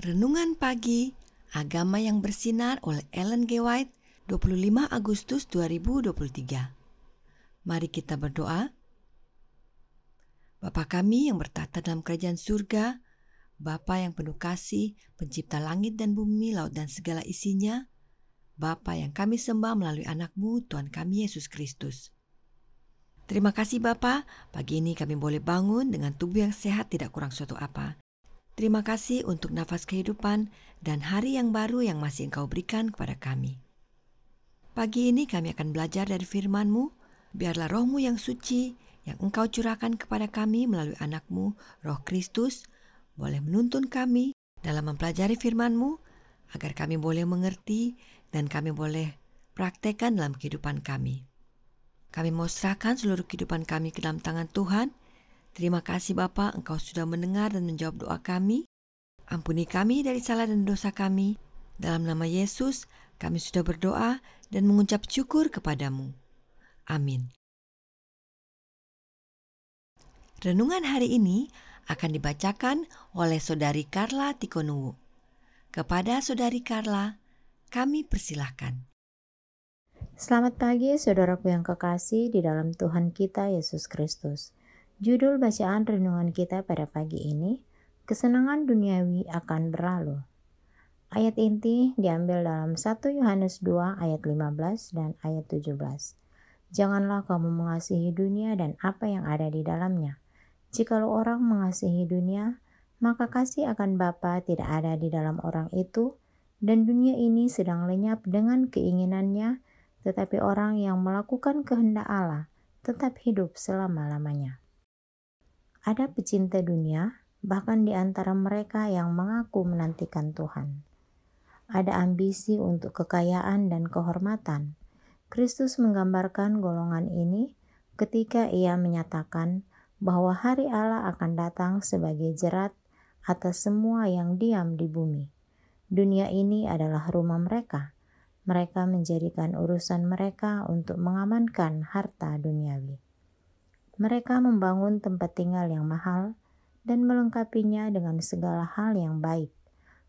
Renungan Pagi Agama yang Bersinar oleh Ellen G. White, 25 Agustus 2023. Mari kita berdoa. Bapa kami yang bertata dalam kerajaan surga, Bapa yang penuh kasih, pencipta langit dan bumi, laut dan segala isinya, Bapa yang kami sembah melalui anak-Mu, Tuhan kami Yesus Kristus. Terima kasih Bapa, pagi ini kami boleh bangun dengan tubuh yang sehat, tidak kurang suatu apa. Terima kasih untuk nafas kehidupan dan hari yang baru yang masih Engkau berikan kepada kami. Pagi ini kami akan belajar dari firman-Mu. Biarlah Roh-Mu yang suci, yang Engkau curahkan kepada kami melalui anak-Mu, Roh Kristus, boleh menuntun kami dalam mempelajari firman-Mu, agar kami boleh mengerti dan kami boleh praktekkan dalam kehidupan kami. Kami mau serahkan seluruh kehidupan kami ke dalam tangan Tuhan. Terima kasih Bapa, Engkau sudah mendengar dan menjawab doa kami. Ampuni kami dari salah dan dosa kami. Dalam nama Yesus, kami sudah berdoa dan mengucap syukur kepadamu. Amin. Renungan hari ini akan dibacakan oleh Saudari Carla Tikonuwu. Kepada Saudari Carla, kami persilahkan. Selamat pagi saudaraku yang kekasih di dalam Tuhan kita Yesus Kristus. Judul bacaan renungan kita pada pagi ini, kesenangan duniawi akan berlalu. Ayat inti diambil dalam 1 Yohanes 2 ayat 15 dan ayat 17. Janganlah kamu mengasihi dunia dan apa yang ada di dalamnya. Jikalau orang mengasihi dunia, maka kasih akan Bapa tidak ada di dalam orang itu, dan dunia ini sedang lenyap dengan keinginannya, tetapi orang yang melakukan kehendak Allah tetap hidup selama-lamanya. Ada pecinta dunia, bahkan di antara mereka yang mengaku menantikan Tuhan. Ada ambisi untuk kekayaan dan kehormatan. Kristus menggambarkan golongan ini ketika Ia menyatakan bahwa hari Allah akan datang sebagai jerat atas semua yang diam di bumi. Dunia ini adalah rumah mereka. Mereka menjadikan urusan mereka untuk mengamankan harta duniawi. Mereka membangun tempat tinggal yang mahal dan melengkapinya dengan segala hal yang baik.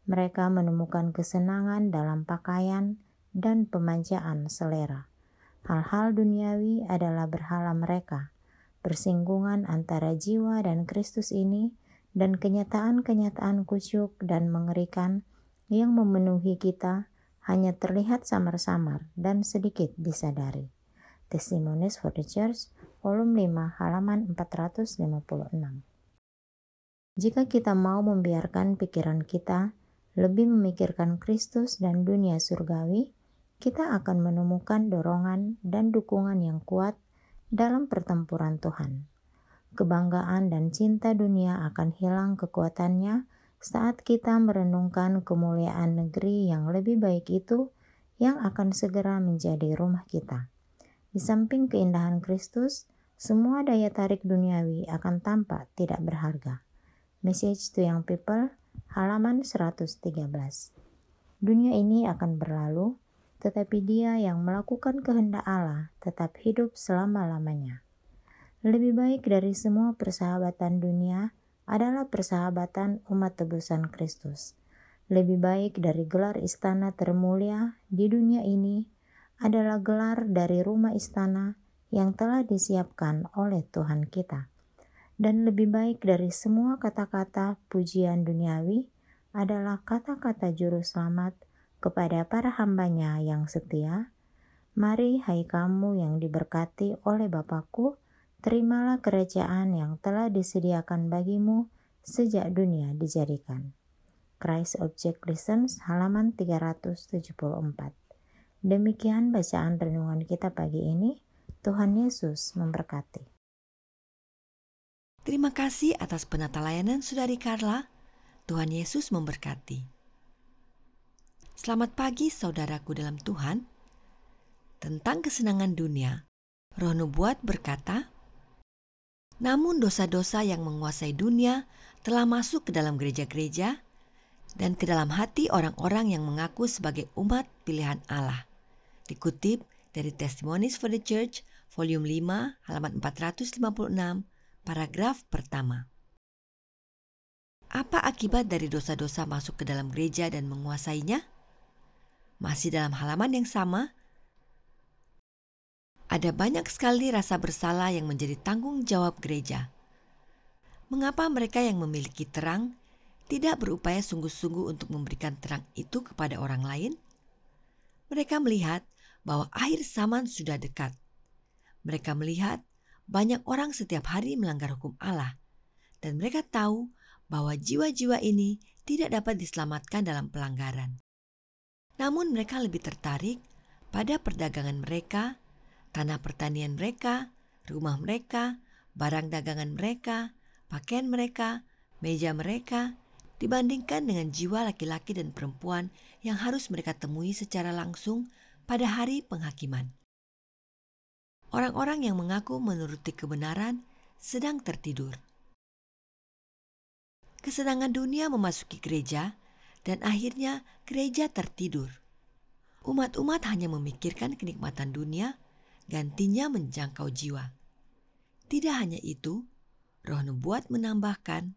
Mereka menemukan kesenangan dalam pakaian dan pemanjaan selera. Hal-hal duniawi adalah berhala mereka. Persinggungan antara jiwa dan Kristus ini dan kenyataan-kenyataan kusyuk dan mengerikan yang memenuhi kita hanya terlihat samar-samar dan sedikit disadari. Testimonies for the Church, Volume 5, halaman 456. Jika kita mau membiarkan pikiran kita lebih memikirkan Kristus dan dunia surgawi, kita akan menemukan dorongan dan dukungan yang kuat dalam pertempuran Tuhan. Kebanggaan dan cinta dunia akan hilang kekuatannya saat kita merenungkan kemuliaan negeri yang lebih baik itu yang akan segera menjadi rumah kita. Di samping keindahan Kristus, semua daya tarik duniawi akan tampak tidak berharga. Message to Young People, halaman 113. Dunia ini akan berlalu, tetapi Dia yang melakukan kehendak Allah tetap hidup selama-lamanya. Lebih baik dari semua persahabatan dunia adalah persahabatan umat tebusan Kristus. Lebih baik dari gelar istana termulia di dunia ini adalah gelar dari rumah istana yang telah disiapkan oleh Tuhan kita. Dan lebih baik dari semua kata-kata pujian duniawi adalah kata-kata juru selamat kepada para hambanya yang setia. Mari hai kamu yang diberkati oleh Bapa-Ku, terimalah kerajaan yang telah disediakan bagimu sejak dunia dijadikan. Christ Object Lessons, halaman 374. Demikian bacaan renungan kita pagi ini. Tuhan Yesus memberkati. Terima kasih atas penata layanan Saudari Carla. Tuhan Yesus memberkati. Selamat pagi saudaraku dalam Tuhan. Tentang kesenangan dunia, Roh Nubuat berkata, namun dosa-dosa yang menguasai dunia telah masuk ke dalam gereja-gereja dan ke dalam hati orang-orang yang mengaku sebagai umat pilihan Allah. Dikutip dari Testimonies for the Church, volume 5, halaman 456, paragraf pertama. Apa akibat dari dosa-dosa masuk ke dalam gereja dan menguasainya? Masih dalam halaman yang sama, ada banyak sekali rasa bersalah yang menjadi tanggung jawab gereja. Mengapa mereka yang memiliki terang tidak berupaya sungguh-sungguh untuk memberikan terang itu kepada orang lain? Mereka melihat bahwa akhir zaman sudah dekat. Mereka melihat banyak orang setiap hari melanggar hukum Allah, dan mereka tahu bahwa jiwa-jiwa ini tidak dapat diselamatkan dalam pelanggaran. Namun mereka lebih tertarik pada perdagangan mereka, tanah pertanian mereka, rumah mereka, barang dagangan mereka, pakaian mereka, meja mereka, dibandingkan dengan jiwa laki-laki dan perempuan yang harus mereka temui secara langsung pada hari penghakiman. Orang-orang yang mengaku menuruti kebenaran sedang tertidur. Kesenangan dunia memasuki gereja dan akhirnya gereja tertidur. Umat-umat hanya memikirkan kenikmatan dunia, gantinya menjangkau jiwa. Tidak hanya itu, Roh Nubuat menambahkan,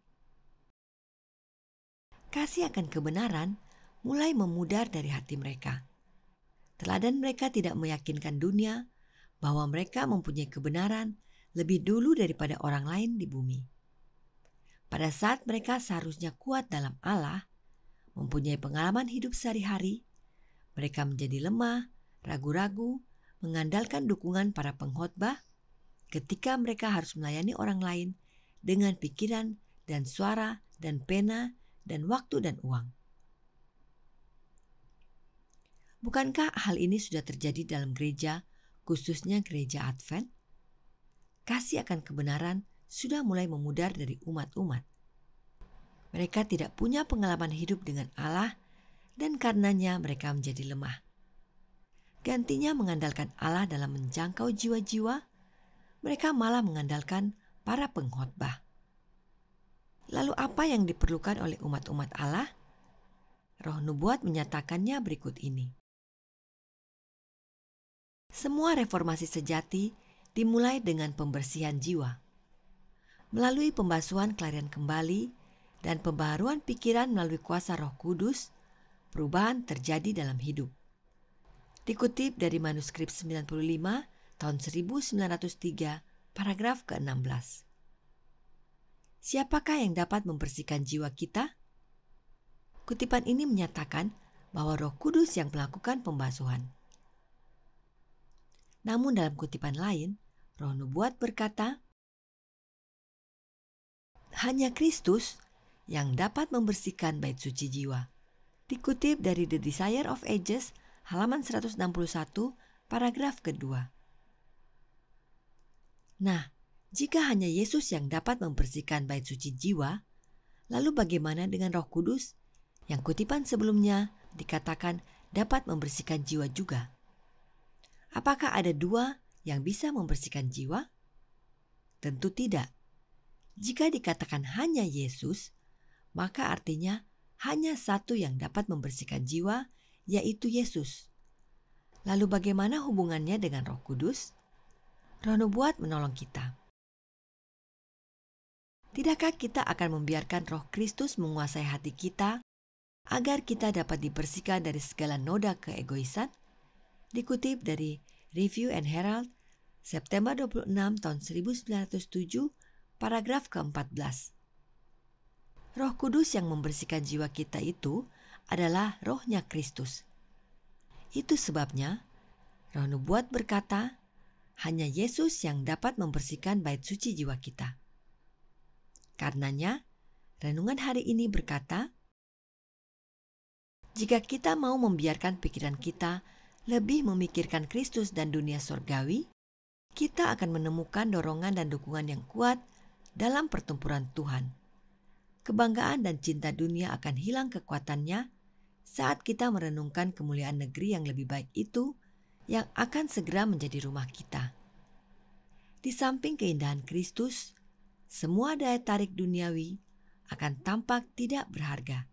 kasih akan kebenaran mulai memudar dari hati mereka. Teladan mereka tidak meyakinkan dunia bahwa mereka mempunyai kebenaran lebih dulu daripada orang lain di bumi. Pada saat mereka seharusnya kuat dalam Allah, mempunyai pengalaman hidup sehari-hari, mereka menjadi lemah, ragu-ragu, mengandalkan dukungan para pengkhotbah ketika mereka harus melayani orang lain dengan pikiran dan suara dan pena dan waktu dan uang. Bukankah hal ini sudah terjadi dalam gereja, khususnya gereja Advent? Kasih akan kebenaran sudah mulai memudar dari umat-umat. Mereka tidak punya pengalaman hidup dengan Allah dan karenanya mereka menjadi lemah. Gantinya mengandalkan Allah dalam menjangkau jiwa-jiwa, mereka malah mengandalkan para pengkhotbah. Lalu apa yang diperlukan oleh umat-umat Allah? Roh Nubuat menyatakannya berikut ini. Semua reformasi sejati dimulai dengan pembersihan jiwa. Melalui pembasuhan kelarian kembali dan pembaharuan pikiran melalui kuasa Roh Kudus, perubahan terjadi dalam hidup. Dikutip dari manuskrip 95 tahun 1903, paragraf ke-16. Siapakah yang dapat membersihkan jiwa kita? Kutipan ini menyatakan bahwa Roh Kudus yang melakukan pembasuhan. Namun dalam kutipan lain, Roh Nubuat berkata, hanya Kristus yang dapat membersihkan bait suci jiwa. Dikutip dari The Desire of Ages, halaman 161, paragraf kedua. Nah, jika hanya Yesus yang dapat membersihkan bait suci jiwa, lalu bagaimana dengan Roh Kudus yang kutipan sebelumnya dikatakan dapat membersihkan jiwa juga? Apakah ada dua yang bisa membersihkan jiwa? Tentu tidak. Jika dikatakan hanya Yesus, maka artinya hanya satu yang dapat membersihkan jiwa, yaitu Yesus. Lalu bagaimana hubungannya dengan Roh Kudus? Roh Nubuat menolong kita. Tidakkah kita akan membiarkan Roh Kristus menguasai hati kita agar kita dapat dibersihkan dari segala noda keegoisan? Dikutip dari Review and Herald, September 26 tahun 1907, paragraf ke-14. Roh Kudus yang membersihkan jiwa kita itu adalah Rohnya Kristus. Itu sebabnya Roh Nubuat berkata, hanya Yesus yang dapat membersihkan bait suci jiwa kita. Karenanya, renungan hari ini berkata, jika kita mau membiarkan pikiran kita lebih memikirkan Kristus dan dunia sorgawi, kita akan menemukan dorongan dan dukungan yang kuat dalam pertempuran Tuhan. Kebanggaan dan cinta dunia akan hilang kekuatannya saat kita merenungkan kemuliaan negeri yang lebih baik itu yang akan segera menjadi rumah kita. Di samping keindahan Kristus, semua daya tarik duniawi akan tampak tidak berharga.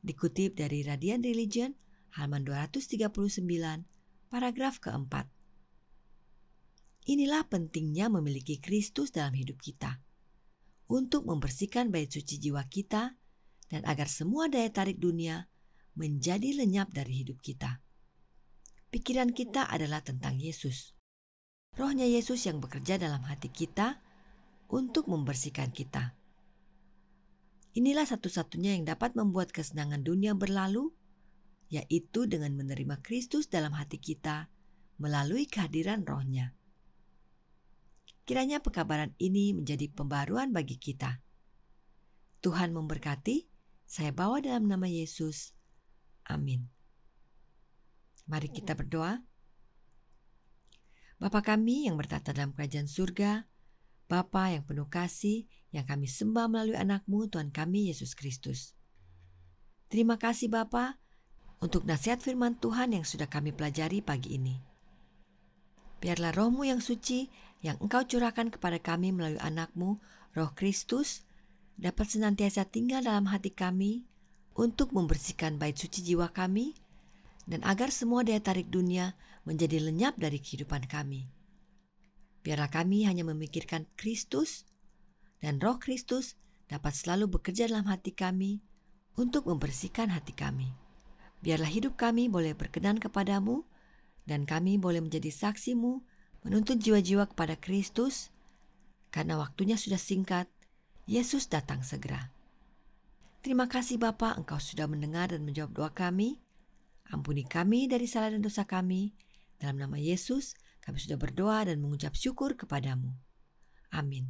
Dikutip dari Radiant Religion, halaman 239, paragraf keempat. Inilah pentingnya memiliki Kristus dalam hidup kita, untuk membersihkan bait suci jiwa kita dan agar semua daya tarik dunia menjadi lenyap dari hidup kita. Pikiran kita adalah tentang Yesus. Rohnya Yesus yang bekerja dalam hati kita untuk membersihkan kita. Inilah satu-satunya yang dapat membuat kesenangan dunia berlalu, yaitu dengan menerima Kristus dalam hati kita melalui kehadiran Roh-Nya. Kiranya pekabaran ini menjadi pembaruan bagi kita. Tuhan memberkati, saya bawa dalam nama Yesus. Amin. Mari kita berdoa. Bapa kami yang bertata dalam kerajaan surga, Bapa yang penuh kasih, yang kami sembah melalui anak-Mu Tuhan kami Yesus Kristus. Terima kasih Bapa untuk nasihat firman Tuhan yang sudah kami pelajari pagi ini. Biarlah Roh-Mu yang suci yang Engkau curahkan kepada kami melalui anak-Mu, Roh Kristus, dapat senantiasa tinggal dalam hati kami untuk membersihkan bait suci jiwa kami dan agar semua daya tarik dunia menjadi lenyap dari kehidupan kami. Biarlah kami hanya memikirkan Kristus dan Roh Kristus dapat selalu bekerja dalam hati kami untuk membersihkan hati kami. Biarlah hidup kami boleh berkenan kepadamu dan kami boleh menjadi saksi-Mu menuntun jiwa-jiwa kepada Kristus karena waktunya sudah singkat, Yesus datang segera. Terima kasih Bapa, Engkau sudah mendengar dan menjawab doa kami. Ampuni kami dari salah dan dosa kami. Dalam nama Yesus, kami sudah berdoa dan mengucap syukur kepadamu. Amin.